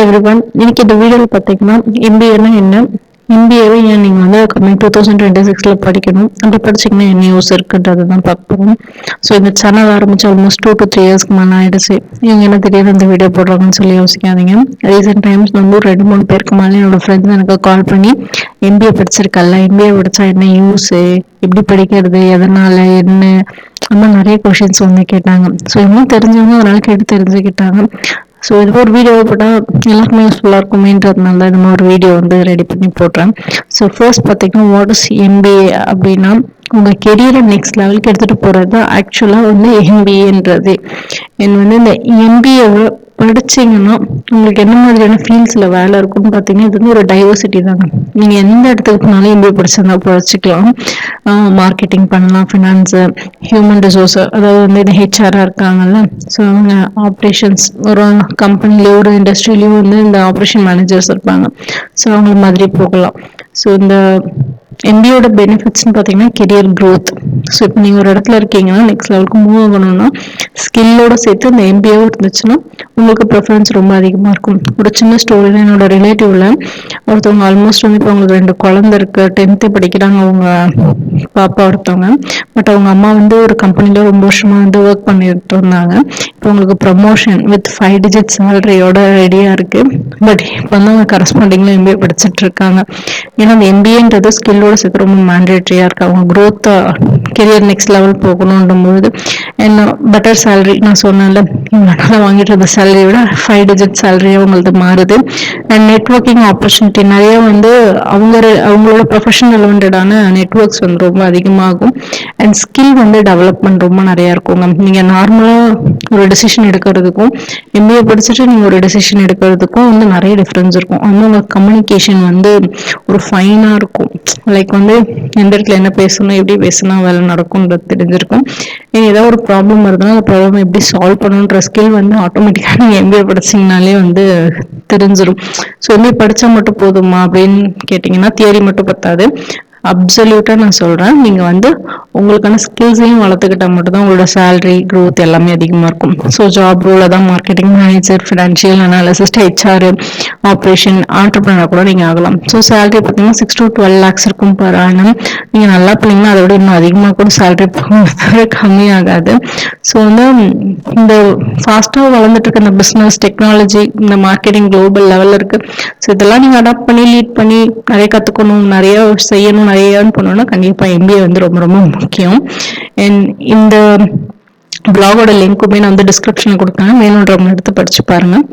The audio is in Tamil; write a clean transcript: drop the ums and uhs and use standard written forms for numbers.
எவ்ரிவன். இன்னைக்கு இந்த வீடியோவில் பார்த்தீங்கன்னா எம்பிஏனா என்ன, எம்பிஏவை ஏன் நீங்கள் வந்து கம்மிங் 2026 படிக்கணும், அப்படி படிச்சிங்கன்னா என்ன யூஸ் இருக்குன்றது தான் பார்க்க போகிறோம். ஸோ இந்த சேனல் ஆரம்பிச்சு ஆல்மோஸ்ட் 2 to 3 இயர்ஸ்க்கு மேலே ஆயிடுச்சு. இவங்க என்ன திடீர்னு இந்த வீடியோ போடுறாங்கன்னு சொல்லி யோசிக்காதீங்க. ரீசெண்ட் டைம்ஸ் வந்து ஒரு 2-3 பேருக்கு மேலே என்னோட ஃப்ரெண்ட்ஸ் எனக்கு கால் பண்ணி எம்பிஏ படிச்சிருக்கல, எம்பிஏ படித்தா என்ன யூஸு, எப்படி படிக்கிறது, எதனால என்ன, அந்த மாதிரி நிறைய கொஷின்ஸ் வந்து கேட்டாங்க. ஸோ இன்னும் தெரிஞ்சவங்க அதனால கேட்டு தெரிஞ்சுக்கிட்டாங்க. ஸோ இது ஒரு வீடியோ போட்டால் எல்லாருக்குமே யூஸ்ஃபுல்லாக இருக்குமேன்றதுனால தான் இந்த மாதிரி ஒரு வீடியோ வந்து ரெடி பண்ணி போடுறேன். ஸோ ஃபர்ஸ்ட் பார்த்தீங்கன்னா வாட் இஸ் எம்பிஏ அப்படின்னா, உங்கள் கெரியரை நெக்ஸ்ட் லெவலுக்கு எடுத்துகிட்டு போகிறது தான் ஆக்சுவலாக வந்து எம்பிஏன்றது. வந்து இந்த எம்பிஏவை படிச்சிங்கன்னா உங்களுக்கு என்ன மாதிரியான ஃபீல்ட்ஸில் வேலை இருக்குன்னு பார்த்தீங்கன்னா, இது வந்து ஒரு டைவர்சிட்டி தாங்க. நீங்கள் எந்த இடத்துக்கு போனாலும் எம்பிஏ படிச்சிருந்தா படிச்சுக்கலாம். மார்க்கெட்டிங் பண்ணலாம், ஃபினான்ஸு, ஹியூமன் ரிசோர்ஸு, அதாவது வந்து இந்த ஹெச்ஆராக இருக்காங்கல்ல, ஸோ அவங்க ஆப்ரேஷன்ஸ், ஒரு கம்பெனிலேயோ ஒரு இண்டஸ்ட்ரியிலையோ வந்து இந்த ஆப்ரேஷன் மேனேஜர்ஸ் இருப்பாங்க, ஸோ அவங்கள மாதிரி போகலாம். ஸோ இந்த எம்பியோட பெனிஃபிட்ஸ்னு பார்த்தீங்கன்னா கெரியர் க்ரோத். ஸோ இப்போ நீங்கள் ஒரு இடத்துல இருக்கீங்கன்னா நெக்ஸ்ட் லெவலுக்கு மூவ் ஆகணும்னா ஸ்கில்லோட சேர்த்து இந்த எம்பிஏவும் இருந்துச்சுன்னா உங்களுக்கு ப்ரிஃபரன்ஸ் ரொம்ப அதிகமாக இருக்கும். ஒரு சின்ன ஸ்டோரி தான். என்னோட ரிலேட்டிவ்ல ஒருத்தவங்க ஆல்மோஸ்ட் வந்து இப்போ அவங்களுக்கு 2 குழந்தை இருக்கு, 10th படிக்கிறாங்க அவங்க பாப்பா ஒருத்தவங்க. பட் அவங்க அம்மா வந்து ஒரு கம்பெனியில் ரொம்ப வருஷமாக வந்து ஒர்க் பண்ணிட்டு இருந்தாங்க. இப்போ அவங்களுக்கு ப்ரமோஷன் வித் 5 digit சேலரியோட ரெடியாக இருக்கு. பட் இப்போ வந்து அவங்க கரஸ்பாண்டிங்கில் எம்பிஏ படிச்சுட்டு இருக்காங்க. ஏன்னா அந்த எம்பிஏன்றது ஸ்கில்லோட சேர்த்து ரொம்ப மேண்டேட்ரியாக இருக்கு. அவங்க க்ரோத்தை கெரியர் நெக்ஸ்ட் லெவல் போகணுன்றும்போது என்ன பெட்டர் சேலரி, நான் சொன்னேன்ல இவங்க வாங்கிட்டு இருந்த சேலரியை விட 5 digit சேலரியாக அவங்களுக்கு மாறுது. அண்ட் நெட்ஒர்க்கிங் ஆப்பர்ச்சுனிட்டி நிறைய வந்து அவங்களோட ப்ரொஃபஷனல் ரிலவெண்டடான நெட்ஒர்க்ஸ் வந்து ரொம்ப அதிகமாகும். அண்ட் ஸ்கில் வந்து டெவலப்மெண்ட் ரொம்ப நிறையா இருக்குங்க. நீங்கள் நார்மலாக ஒரு டெசிஷன் எடுக்கிறதுக்கும் எம்பிஏ படிச்சுட்டு நீங்கள் ஒரு டெசிஷன் எடுக்கிறதுக்கும் வந்து நிறைய டிஃப்ரென்ஸ் இருக்கும். வந்து உங்கள் கம்யூனிகேஷன் வந்து ஒரு ஃபைனாக இருக்கும். லைக் வந்து எந்த இடத்துல என்ன பேசணும், எப்படி பேசினா வேலை நடக்கும்ன்றது தெரிஞ்சிருக்கும். ஏதாவது ஒரு ப்ராப்ளம் வருதுன்னா அந்த ப்ராப்ளம் எப்படி சால்வ் பண்ணணுன்ற ஸ்கில் வந்து ஆட்டோமேட்டிக்காக நீங்கள் எம்பிஏ படிச்சிங்கனாலே வந்து தெரிஞ்சிடும். ஸோ எம்பிஏ படித்தா மட்டும் போதுமா அப்படின்னு கேட்டிங்கன்னா தியரி மட்டும் பத்தாது. அப்சல்யூட்டாக நான் சொல்கிறேன், நீங்கள் வந்து உங்களுக்கான ஸ்கில்ஸையும் வளர்த்துக்கிட்டால் மட்டும்தான் உங்களோட சேலரி க்ரோத் எல்லாமே அதிகமாக இருக்கும். ஸோ ஜாப் ரோலில் தான் marketing manager, financial அனாலிசிஸ்ட், HR, operation, entrepreneur கூட நீங்கள் ஆகலாம். ஸோ சேலரி பார்த்தீங்கன்னா 6 to 12 lakhs இருக்கும் பர் ஆனம். நீங்கள் நல்லா பண்ணீங்கன்னா அதை விட இன்னும் அதிகமாக கூட சேலரி கம்மியாகாது. ஸோ வந்து இந்த ஃபாஸ்ட்டாக வளர்ந்துட்டு இருக்க இந்த பிஸ்னஸ் டெக்னாலஜி, இந்த மார்க்கெட்டிங் குளோபல் லெவலில் இருக்குது. ஸோ இதெல்லாம் நீங்கள் அடாப்ட் பண்ணி லீட் பண்ணி நிறைய கற்றுக்கணும், நிறைய செய்யணும், நிறைய ஏர்ன் பண்ணணும்னா கண்டிப்பாக எம்பிஏ வந்து ரொம்ப ரொம்ப முக்கியம். அண்ட் இந்த பிளாகோட லிங்க்குமே நான் வந்து டிஸ்கிரிப்ஷனில் கொடுக்குறேன், வேணுன்றவங்க எடுத்து படிச்சு பாருங்கள்.